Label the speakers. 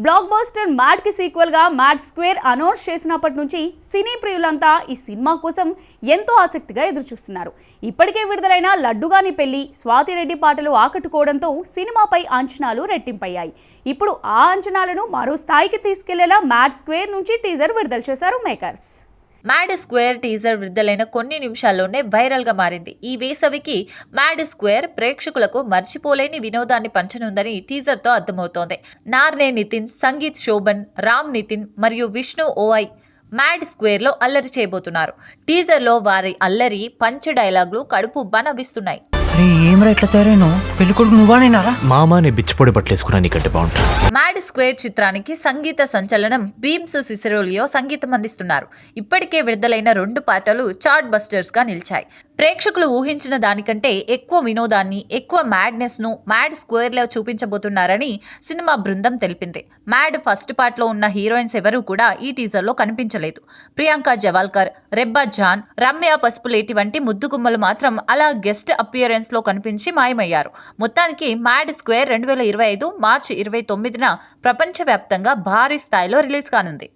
Speaker 1: Block buster mad కి sequel గా mad square announce చేసినప్పటి నుంచి సినీ ప్రియులంతా ఈ సినిమా కోసం ఎంతో ఆసక్తిగా ఎదురుచూస్తున్నారు. ఇప్పటికే విడుదలైన లడ్డుగాని పెళ్లి, స్వాతిరెడ్డి పాటలు ఆకట్టుకోవడంతో సినిమాపై అంచనాలు రెట్టింపయ్యాయి. ఇప్పుడు ఆ అంచనాలను మరో స్థాయికి తీసుకెళ్లేలా మ్యాడ్ స్క్వేర్ నుంచి టీజర్ విడుదల చేశారు మేకర్స్.
Speaker 2: మ్యాడ్ స్క్వేర్ టీజర్ విడుదలైన కొన్ని నిమిషాల్లోనే వైరల్ గా మారింది. ఈ వేసవికి మ్యాడ్ స్క్వేర్ ప్రేక్షకులకు మర్చిపోలేని వినోదాన్ని పంచనుందని టీజర్ తో అర్థమవుతోంది. నార్నే నితిన్, సంగీత్ శోభన్, రామ్ నితిన్ మరియు విష్ణు ఓఐ మ్యాడ్ స్క్వేర్ లో అల్లరి చేయబోతున్నారు. టీజర్ లో వారి అల్లరి, పంచ డైలాగులు కడుపు బనవిస్తున్నాయి.
Speaker 3: మామాని బిచ్చిపొడి పట్లేసుకున్నా నీకంటే బాగుంటా.
Speaker 2: మ్యాడ్ స్క్వేర్ చిత్రానికి సంగీత సంచలనం బీమ్స్ సిసిరోలియో సంగీతం అందిస్తున్నారు. ఇప్పటికే విడుదలైన 2 పాటలు చార్ట్ బస్టర్స్ గా నిలిచాయి. ప్రేక్షకులు ఊహించిన దానికంటే ఎక్కువ వినోదాన్ని, ఎక్కువ మ్యాడ్నెస్ ను మ్యాడ్ స్క్వేర్ లో చూపించబోతున్నారని సినిమా బృందం తెలిపింది. మ్యాడ్ ఫస్ట్ పార్ట్ లో ఉన్న హీరోయిన్స్ ఎవరూ కూడా ఈ టీజర్ లో కనిపించలేదు. ప్రియాంక జవాల్కర్, రెబ్బా జాన్, రమ్య పసుపులేటి వంటి ముద్దుగుమ్మలు మాత్రం అలా గెస్ట్ అపియరెన్స్ లో కనిపించి మాయమయ్యారు. మొత్తానికి మ్యాడ్ స్క్వేర్ 2025 మార్చి 29న ప్రపంచవ్యాప్తంగా భారీ స్థాయిలో రిలీజ్ కానుంది.